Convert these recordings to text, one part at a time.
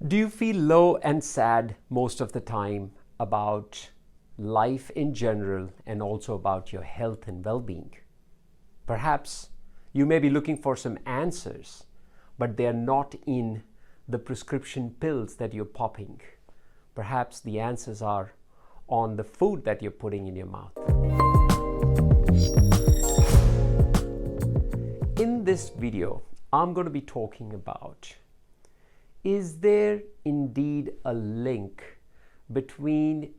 Do you feel low and sad most of the time about life in general and also about your health and well-being? Perhaps you may be looking for some answers, but they are not in the prescription pills that you're popping. Perhaps the answers are on the food that you're putting in your mouth. In this video, I'm going to be talking about, is there indeed a link between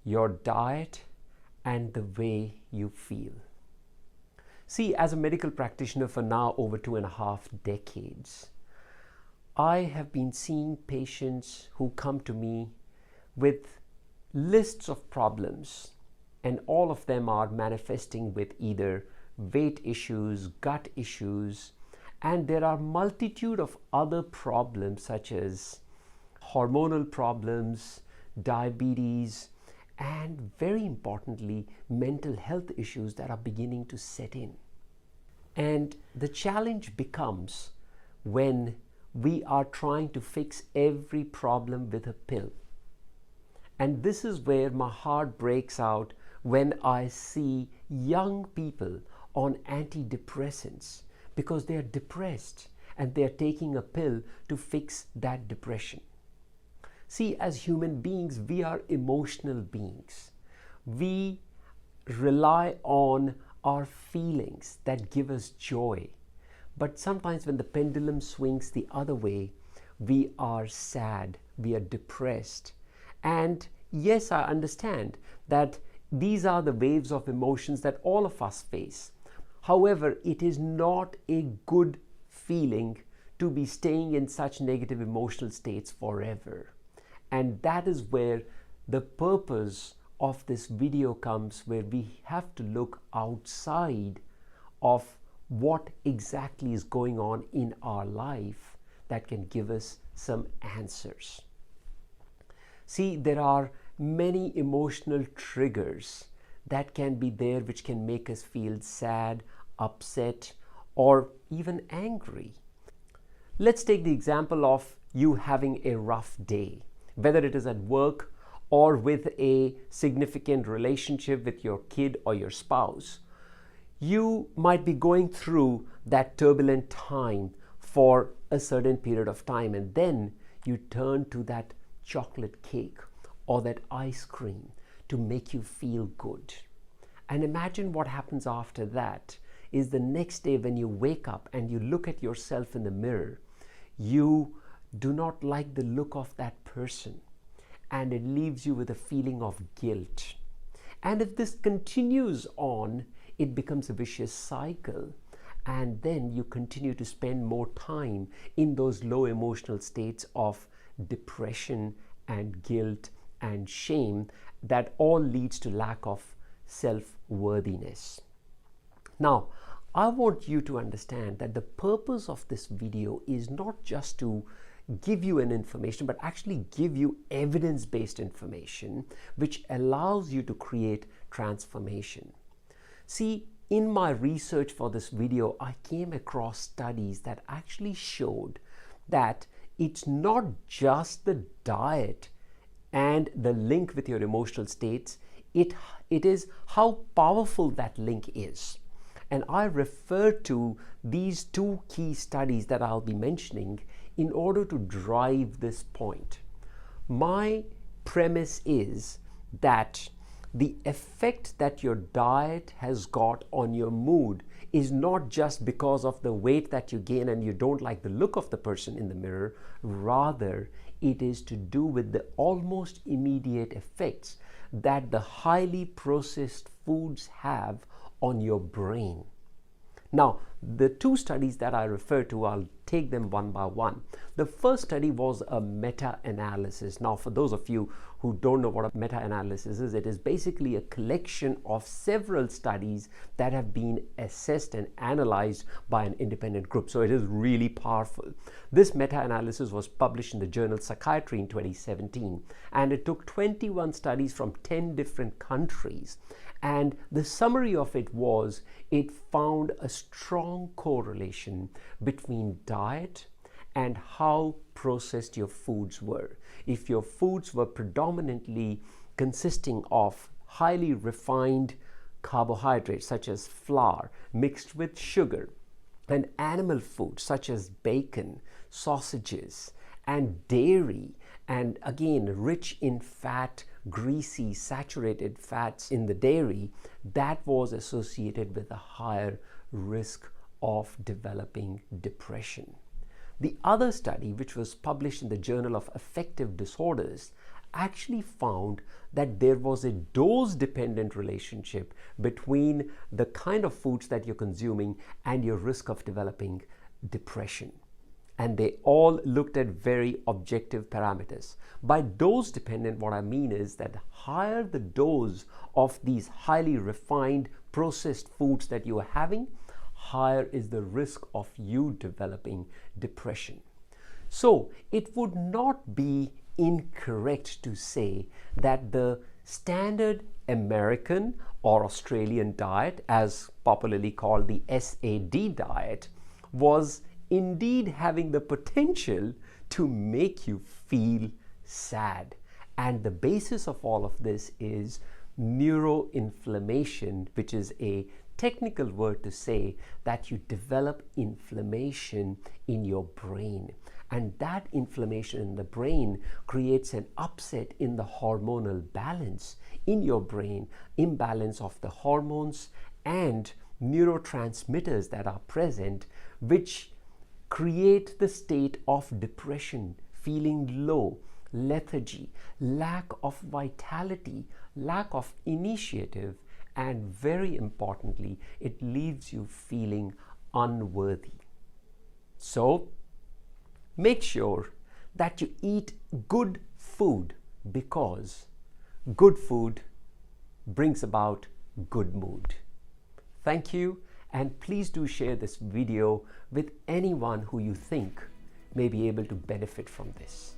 your diet and the way you feel? See, as a medical practitioner for now over 2.5 decades, I have been seeing patients who come to me with lists of problems, and all of them are manifesting with either weight issues, gut issues, and there are multitude of other problems such as hormonal problems, diabetes, and very importantly, mental health issues that are beginning to set in. And the challenge becomes when we are trying to fix every problem with a pill. And this is where my heart breaks out when I see young people on antidepressants because they are depressed and they are taking a pill to fix that depression. See, as human beings, we are emotional beings. We rely on our feelings that give us joy. But sometimes when the pendulum swings the other way, we are sad, we are depressed. And yes, I understand that these are the waves of emotions that all of us face. However, it is not a good feeling to be staying in such negative emotional states forever. And that is where the purpose of this video comes, where we have to look outside of what exactly is going on in our life that can give us some answers. See, there are many emotional triggers that can be there which can make us feel sad, upset, or even angry. Let's take the example of you having a rough day, whether it is at work or with a significant relationship with your kid or your spouse. You might be going through that turbulent time for a certain period of time, and then you turn to that chocolate cake or that ice cream to make you feel good. And imagine what happens after that is the next day when you wake up and you look at yourself in the mirror, you do not like the look of that person, and it leaves you with a feeling of guilt. And if this continues on, it becomes a vicious cycle, and then you continue to spend more time in those low emotional states of depression and guilt and shame that all leads to lack of self-worthiness. Now, I want you to understand that the purpose of this video is not just to give you an information, but actually give you evidence-based information which allows you to create transformation. See, in my research for this video, I came across studies that actually showed that it's not just the diet and the link with your emotional states, it is how powerful that link is. And I refer to these two key studies that I'll be mentioning in order to drive this point. My premise is that the effect that your diet has got on your mood is not just because of the weight that you gain and you don't like the look of the person in the mirror. Rather, it is to do with the almost immediate effects that the highly processed foods have on your brain. Now, the two studies that I refer to, I'll take them one by one. The first study was a meta-analysis. Now, for those of you who don't know what a meta-analysis is, it is basically a collection of several studies that have been assessed and analyzed by an independent group. So it is really powerful. This meta-analysis was published in the journal Psychiatry in 2017, and it took 21 studies from 10 different countries. And the summary of it was, it found a strong correlation between diet and how processed your foods were. If your foods were predominantly consisting of highly refined carbohydrates such as flour mixed with sugar, and animal foods such as bacon, sausages, and dairy, and again rich in fat, greasy, saturated fats in the dairy, that was associated with a higher risk of developing depression. The other study, which was published in the Journal of Affective Disorders, actually found that there was a dose-dependent relationship between the kind of foods that you're consuming and your risk of developing depression. And they all looked at very objective parameters. By dose-dependent, what I mean is that the higher the dose of these highly refined processed foods that you are having, higher is the risk of you developing depression. So it would not be incorrect to say that the standard American or Australian diet, as popularly called the SAD diet, was indeed having the potential to make you feel sad. And the basis of all of this is neuroinflammation, which is a technical word to say that you develop inflammation in your brain. And that inflammation in the brain creates an upset in the hormonal balance in your brain, imbalance of the hormones and neurotransmitters that are present, which create the state of depression, feeling low, lethargy, lack of vitality, lack of initiative, and very importantly, it leaves you feeling unworthy. So make sure that you eat good food, because good food brings about good mood. Thank you, and please do share this video with anyone who you think may be able to benefit from this.